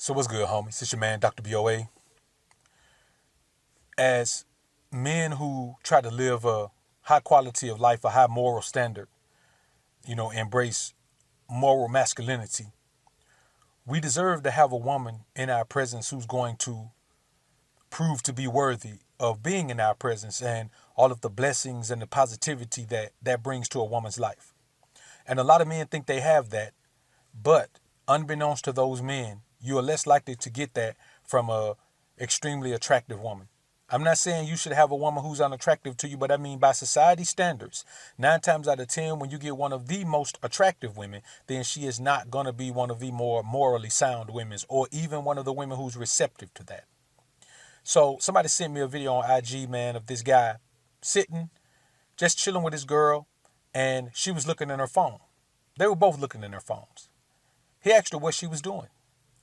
So what's good, homies? It's your man, Dr. BOA. As men who try to live a high quality of life, a high moral standard, embrace moral masculinity, we deserve to have a woman in our presence who's going to prove to be worthy of being in our presence and all of the blessings and the positivity that brings to a woman's life. And a lot of men think they have that, but unbeknownst to those men, you are less likely to get that from a extremely attractive woman. I'm not saying you should have a woman who's unattractive to you, but I mean by society standards, 9 times out of 10, when you get one of the most attractive women, then she is not going to be one of the more morally sound women, or even one of the women who's receptive to that. So somebody sent me a video on IG, man, of this guy sitting, just chilling with his girl, and she was looking in her phone. They were both looking in their phones. He asked her what she was doing.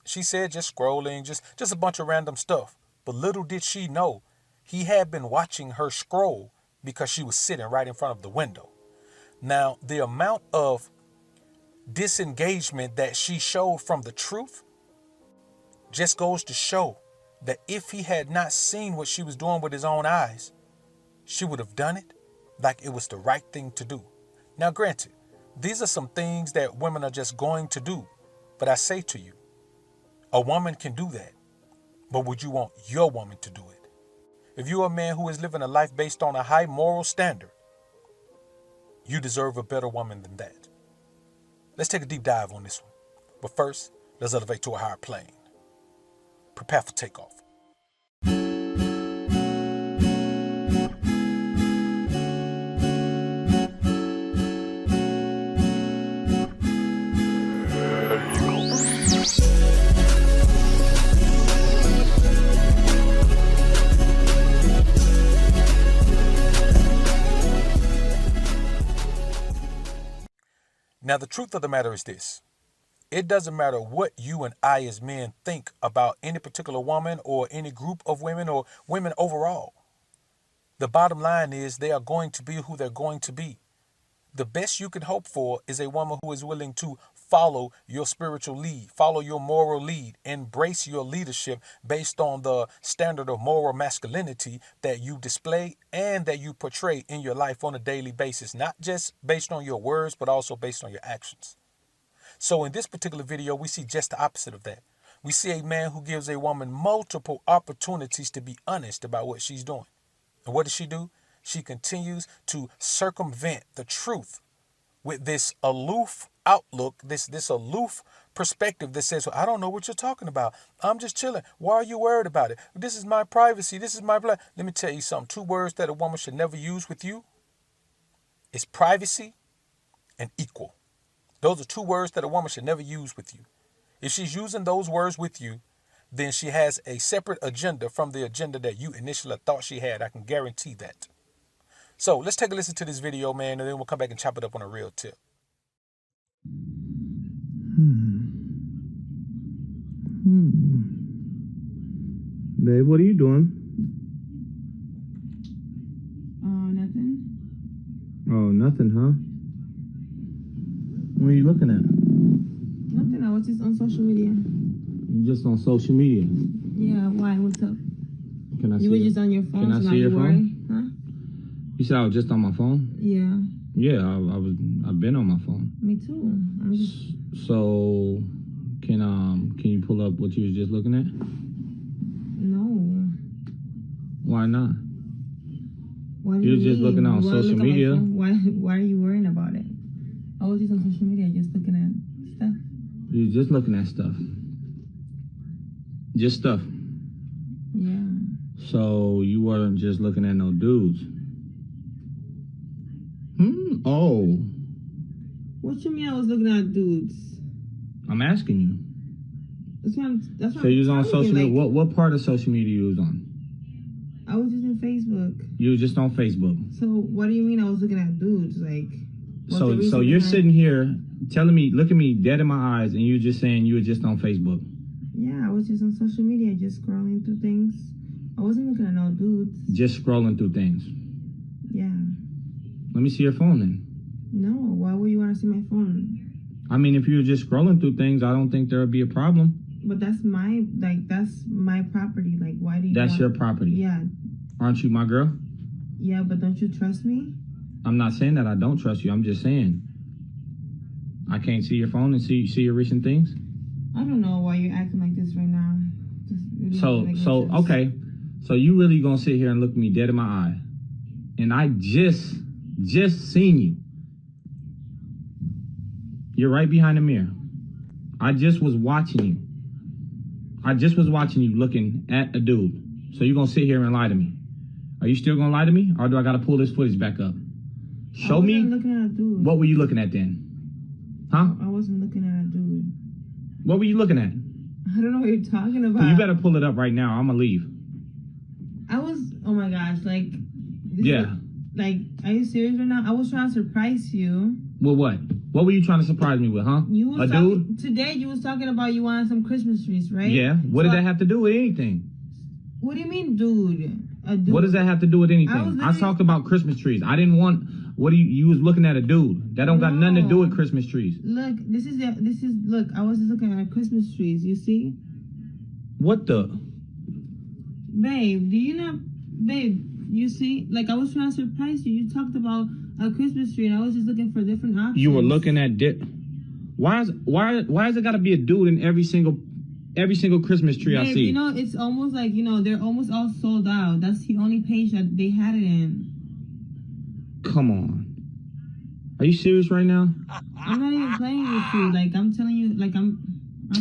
She said just scrolling, just a bunch of random stuff. But little did she know, he had been watching her scroll because she was sitting right in front of the window. Now, the amount of disengagement that she showed from the truth just goes to show that if he had not seen what she was doing with his own eyes, she would have done it like it was the right thing to do. Now, granted, these are some things that women are just going to do. But I say to you, a woman can do that. But would you want your woman to do it? If you're a man who is living a life based on a high moral standard, you deserve a better woman than that. Let's take a deep dive on this one. But first, let's elevate to a higher plane. Prepare for takeoff. Now, the truth of the matter is this. It doesn't matter what you and I as men think about any particular woman or any group of women or women overall. The bottom line is they are going to be who they're going to be. The best you can hope for is a woman who is willing to follow your spiritual lead, follow your moral lead, embrace your leadership based on the standard of moral masculinity that you display and that you portray in your life on a daily basis, not just based on your words, but also based on your actions. So in this particular video, we see just the opposite of that. We see a man who gives a woman multiple opportunities to be honest about what she's doing. And what does she do? She continues to circumvent the truth with this aloof outlook, this aloof perspective that says, well, I don't know what you're talking about. I'm just chilling. Why are you worried about it? This is my privacy. This is my blood. Let me tell you something. 2 words that a woman should never use with you is privacy and equal. Those are 2 words that a woman should never use with you. If she's using those words with you, then she has a separate agenda from the agenda that you initially thought she had. I can guarantee that. So let's take a listen to this video, man, and then we'll come back and chop it up on a real tip. Babe, what are you doing? Nothing. Oh, nothing, huh? What are you looking at? Nothing. I was just on social media. You just on social media? Yeah, why? What's up? Can I see You were it? just on your phone. Can I so see your phone? worried? Huh? You said I was just on my phone? Yeah. Yeah, I've been on my phone. Me too. I'm just... So can you pull up what you was just looking at? No. Why not? Why do You was just looking on Why social look at my media. phone? Why are you worrying about it? I was just on social media just looking at stuff. You was just looking at stuff. Just stuff. Yeah. So you weren't just looking at no dudes. Oh. What you mean I was looking at dudes? I'm asking you. That's what So you was on I'm social media. like, What part of social media you was on? I was just in Facebook. You was just on Facebook. So what do you mean I was looking at dudes? Like, So you're sitting here telling me, look at me dead in my eyes, and you're just saying you were just on Facebook. Yeah, I was just on social media, just scrolling through things. I wasn't looking at no dudes. Just scrolling through things. Yeah. Let me see your phone then. No, why would you want to see my phone? I mean, if you were just scrolling through things, I don't think there would be a problem. But that's my property. Like, why do you That's your property. Yeah. Aren't you my girl? Yeah, but don't you trust me? I'm not saying that I don't trust you. I'm just saying I can't see your phone and see your recent things. I don't know why you're acting like this right now. Really Okay. So you really gonna sit here and look me dead in my eye. And I just seen you. You're right behind the mirror. I just was watching you. Looking at a dude. So you're gonna sit here and lie to me. Are you still gonna lie to me? Or do I gotta pull this footage back up? Show me. Looking at a dude. What were you looking at then? Huh? I wasn't looking at a dude. What were you looking at? I don't know what you're talking about. You better pull it up right now. I'm gonna leave. Oh my gosh, like... Yeah. Like, are you serious right now? I was trying to surprise you. With what? What were you trying to surprise me with, huh? Dude? Today you was talking about you wanted some Christmas trees, right? Yeah. What did that have to do with anything? What do you mean, dude? A dude? What does that have to do with anything? I talked about Christmas trees. I didn't want... You was looking at a dude. That don't got nothing to do with Christmas trees. Look, look, I was just looking at Christmas trees, you see? What the? Babe, you see? Like, I was trying to surprise you. You talked about a Christmas tree, and I was just looking for different options. You were looking at... Why is it got to be a dude in every single Christmas tree I see? You know, it's almost like, they're almost all sold out. That's the only page that they had it in. Come on. Are you serious right now? I'm not even playing with you. Like, I'm telling you, like, I'm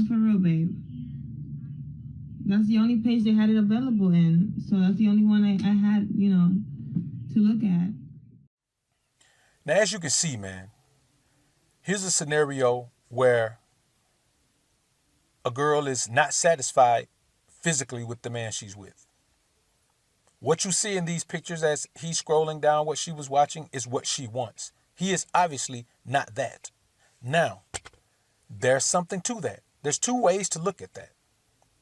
for real, babe. That's the only page they had it available in. So that's the only one I had, to look at. Now, as you can see, man, here's a scenario where a girl is not satisfied physically with the man she's with. What you see in these pictures as he's scrolling down what she was watching is what she wants. He is obviously not that. Now, there's something to that. There's two ways to look at that.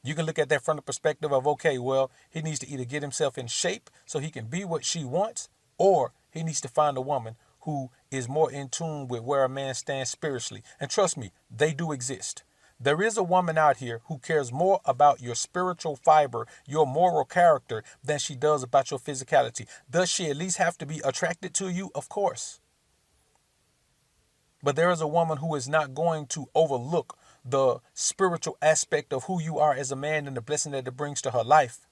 You can look at that from the perspective of, okay, well, he needs to either get himself in shape so he can be what she wants, or he needs to find a woman who is more in tune with where a man stands spiritually. And trust me, they do exist. There is a woman out here who cares more about your spiritual fiber, your moral character, than she does about your physicality. Does she at least have to be attracted to you? Of course. But there is a woman who is not going to overlook the spiritual aspect of who you are as a man and the blessing that it brings to her life,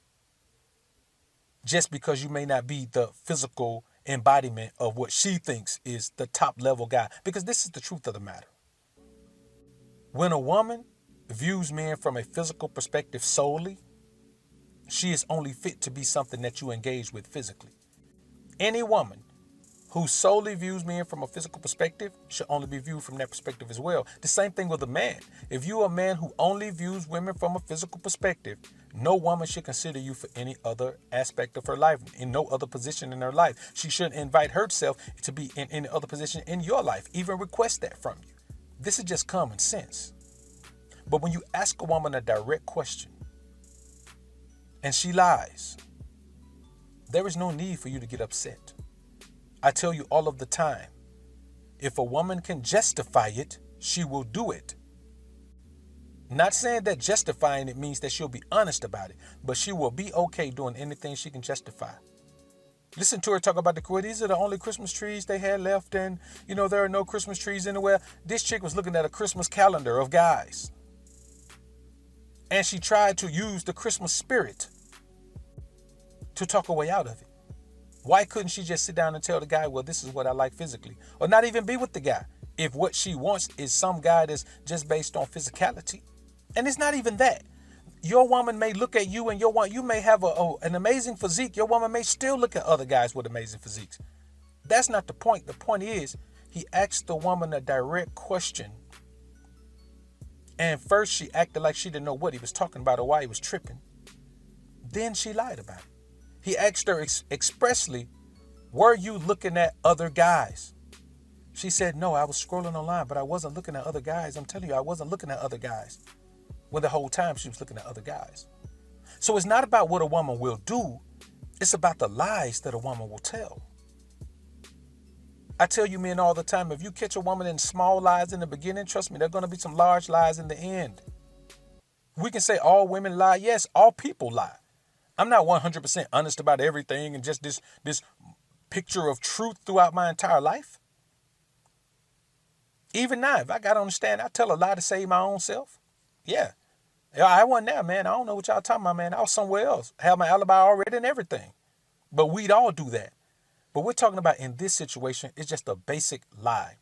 just because you may not be the physical embodiment of what she thinks is the top level guy. Because this is the truth of the matter. When a woman views men from a physical perspective solely, she is only fit to be something that you engage with physically. Any woman who solely views men from a physical perspective should only be viewed from that perspective as well. The same thing with a man. If you're a man who only views women from a physical perspective, no woman should consider you for any other aspect of her life, in no other position in her life. She shouldn't invite herself to be in any other position in your life, even request that from you. This is just common sense. But when you ask a woman a direct question and she lies, there is no need for you to get upset. I tell you all of the time, if a woman can justify it, she will do it. Not saying that justifying it means that she'll be honest about it, but she will be okay doing anything she can justify. Listen to her talk about the career. These are the only Christmas trees they had left, and there are no Christmas trees anywhere. This chick was looking at a Christmas calendar of guys, and she tried to use the Christmas spirit to talk her way out of it. Why couldn't she just sit down and tell the guy, well, this is what I like physically, or not even be with the guy if what she wants is some guy that's just based on physicality? And it's not even that. Your woman may look at you and you may have an amazing physique. Your woman may still look at other guys with amazing physiques. That's not the point. The point is, he asked the woman a direct question. And first she acted like she didn't know what he was talking about or why he was tripping. Then she lied about it. He asked her expressly, were you looking at other guys? She said, no, I was scrolling online, but I wasn't looking at other guys. I'm telling you, I wasn't looking at other guys. When the whole time she was looking at other guys. So it's not about what a woman will do. It's about the lies that a woman will tell. I tell you men all the time, if you catch a woman in small lies in the beginning, trust me, there are going to be some large lies in the end. We can say all women lie. Yes, all people lie. I'm not 100% honest about everything and just this picture of truth throughout my entire life. Even now, if I got to understand, I tell a lie to save my own self. Yeah. I wasn't there, man. I don't know what y'all talking about, man. I was somewhere else. I had my alibi already and everything. But we'd all do that. But we're talking about in this situation, it's just a basic lie.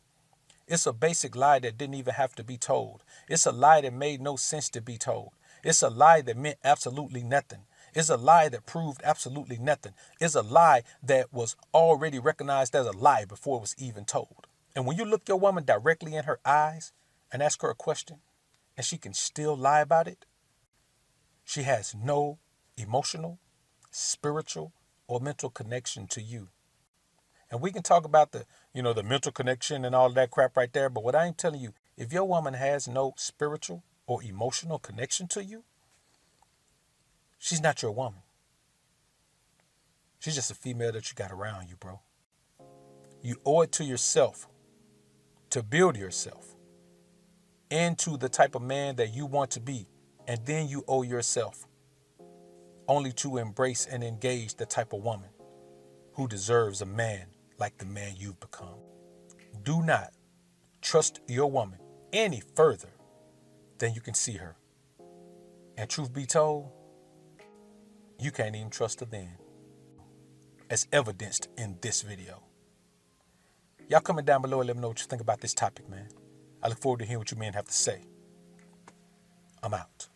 It's a basic lie that didn't even have to be told. It's a lie that made no sense to be told. It's a lie that meant absolutely nothing. It's a lie that proved absolutely nothing. It's a lie that was already recognized as a lie before it was even told. And when you look your woman directly in her eyes and ask her a question, and she can still lie about it, she has no emotional, spiritual, or mental connection to you. And we can talk about the mental connection and all of that crap right there. But what I'm telling you, if your woman has no spiritual or emotional connection to you, she's not your woman. She's just a female that you got around you, bro. You owe it to yourself to build yourself into the type of man that you want to be. And then you owe yourself only to embrace and engage the type of woman who deserves a man like the man you've become. Do not trust your woman any further than you can see her. And truth be told, you can't even trust her then, as evidenced in this video. Y'all comment down below and let me know what you think about this topic, man. I look forward to hearing what you men have to say. I'm out.